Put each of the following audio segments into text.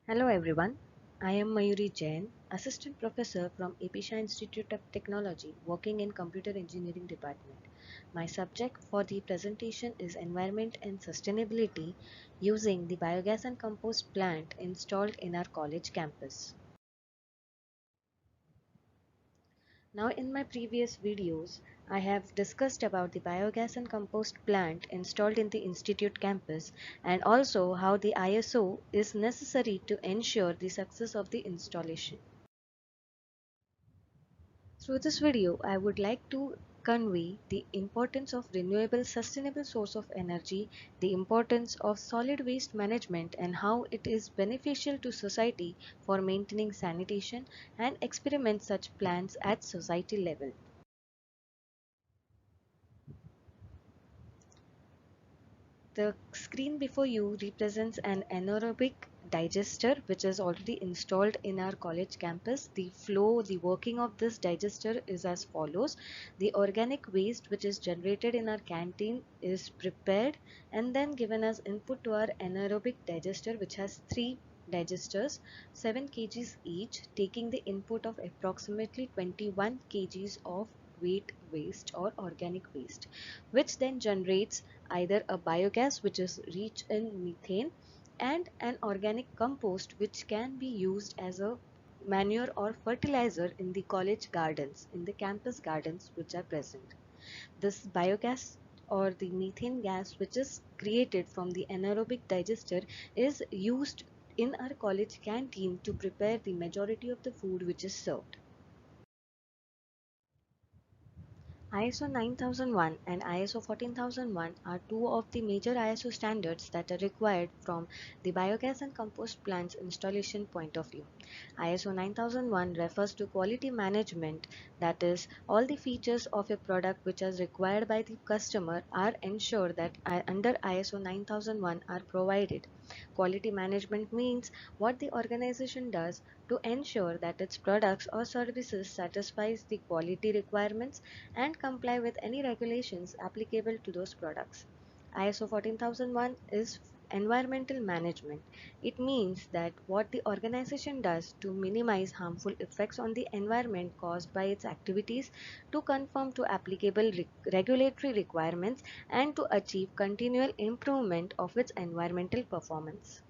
Hello everyone, I am Mayuri Jain, Assistant Professor from Apisha Institute of Technology working in Computer Engineering Department. My subject for the presentation is Environment and Sustainability using the biogas and compost plant installed in our college campus. Now in my previous videos, I have discussed about the biogas and compost plant installed in the institute campus and also how the ISO is necessary to ensure the success of the installation. Through this video, I would like to convey the importance of renewable sustainable source of energy, the importance of solid waste management and how it is beneficial to society for maintaining sanitation and experiment such plans at society level. The screen before you represents an anaerobic digester which is already installed in our college campus. The flow, the working of this digester is as follows. The organic waste which is generated in our canteen is prepared and then given as input to our anaerobic digester which has three digesters 7 kgs each, taking the input of approximately 21 kgs of wheat waste or organic waste, which then generates either a biogas which is rich in methane and an organic compost which can be used as a manure or fertilizer in the college gardens, in the campus gardens which are present. This biogas or the methane gas which is created from the anaerobic digester is used in our college canteen to prepare the majority of the food which is served. ISO 9001 and ISO 14001 are two of the major ISO standards that are required from the biogas and compost plants installation point of view. ISO 9001 refers to quality management, that is, all the features of a product which is required by the customer are ensured that under ISO 9001 are provided. Quality management means what the organization does to ensure that its products or services satisfies the quality requirements and comply with any regulations applicable to those products. ISO 14001 is environmental management. It means that what the organization does to minimize harmful effects on the environment caused by its activities, to conform to applicable regulatory requirements and to achieve continual improvement of its environmental performance.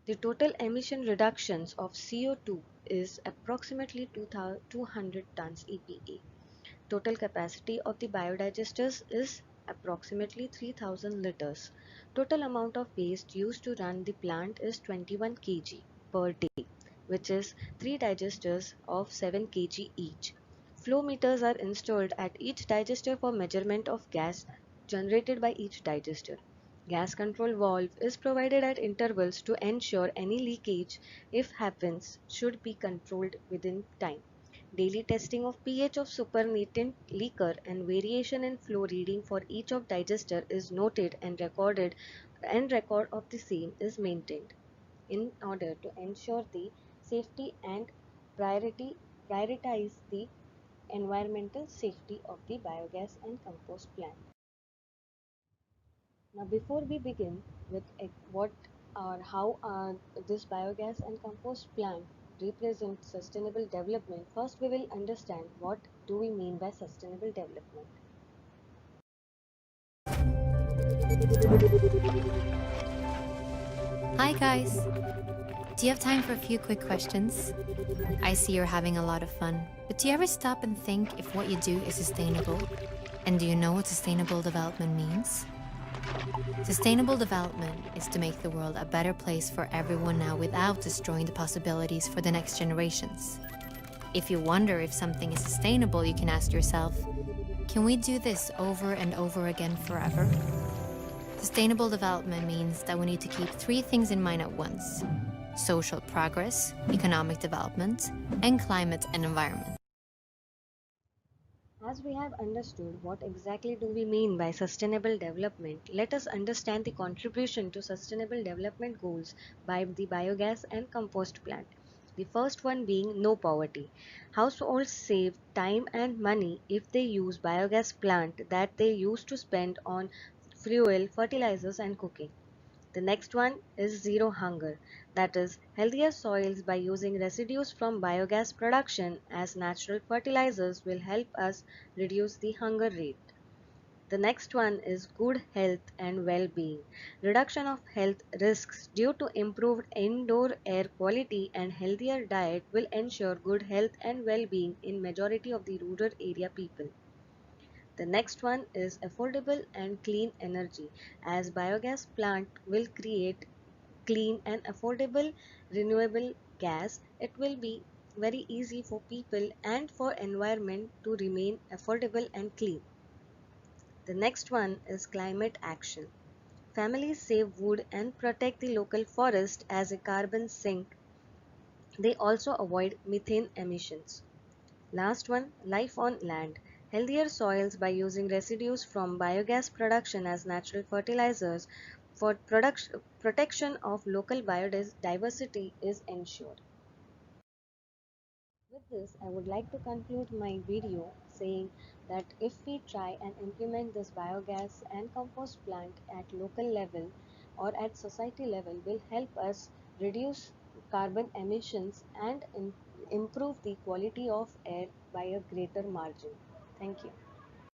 The total emission reductions of CO2 is approximately 200 tons EPA. Total capacity of the biodigesters is approximately 3000 liters. Total amount of waste used to run the plant is 21 kg per day, which is 3 digesters of 7 kg each. Flow meters are installed at each digester for measurement of gas generated by each digester. Gas control valve is provided at intervals to ensure any leakage, if happens, should be controlled within time. Daily testing of pH of supernatant leaker and variation in flow reading for each of digester is noted and recorded, and record of the same is maintained in order to ensure the safety and prioritize the environmental safety of the biogas and compost plant. Now, before we begin with what or how this biogas and compost plant represent sustainable development, first we will understand what do we mean by sustainable development. Hi guys! Do you have time for a few quick questions? I see you're having a lot of fun, but do you ever stop and think if what you do is sustainable? And do you know what sustainable development means? Sustainable development is to make the world a better place for everyone now without destroying the possibilities for the next generations. If you wonder if something is sustainable, you can ask yourself, can we do this over and over again forever? Sustainable development means that we need to keep three things in mind at once: social progress, economic development, and climate and environment. As we have understood what exactly do we mean by sustainable development, let us understand the contribution to sustainable development goals by the biogas and compost plant. The first one being no poverty. Households save time and money if they use biogas plant that they used to spend on fuel, fertilizers, and cooking. The next one is zero hunger, that is, healthier soils by using residues from biogas production as natural fertilizers will help us reduce the hunger rate. The next one is good health and well-being. Reduction of health risks due to improved indoor air quality and healthier diet will ensure good health and well-being in majority of the rural area people. The next one is affordable and clean energy, as biogas plant will create clean and affordable renewable gas. It will be very easy for people and for environment to remain affordable and clean. The next one is climate action. Families save wood and protect the local forest as a carbon sink. They also avoid methane emissions. Last one, life on land. Healthier soils by using residues from biogas production as natural fertilizers for protection of local biodiversity is ensured. With this, I would like to conclude my video saying that if we try and implement this biogas and compost plant at local level or at society level will help us reduce carbon emissions and improve the quality of air by a greater margin. Thank you.